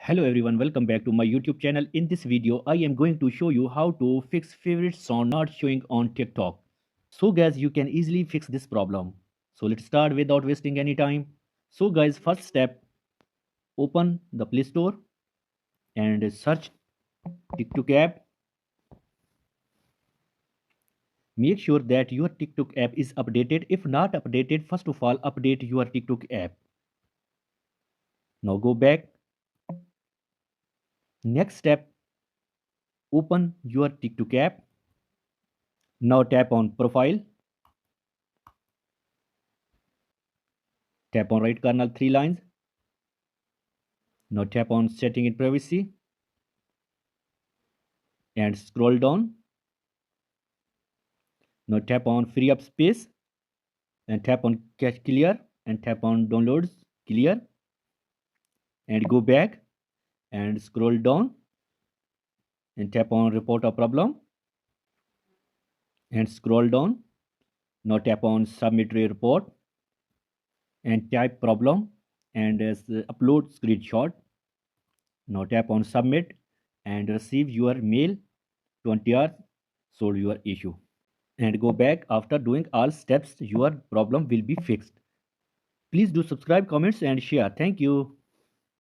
Hello everyone, welcome back to my YouTube channel. In this video, I am going to show you how to fix favorite song not showing on TikTok. So guys, you can easily fix this problem. So let's start without wasting any time. So guys, first step, open the Play Store and search TikTok app. Make sure that your TikTok app is updated. If not updated, first of all, update your TikTok app. Now go back. Next step, open your TikTok app. Now tap on profile. Tap on right corner 3 lines. Now tap on setting in privacy and scroll down. Now tap on free up space and tap on cache clear and tap on downloads clear and go back and scroll down and tap on report a problem and scroll down. Now tap on submit a report and type problem and upload screenshot. Now tap on submit and receive your mail 20 hours solve your issue and go back. After doing all steps, your problem will be fixed. Please do subscribe, comments and share. Thank you.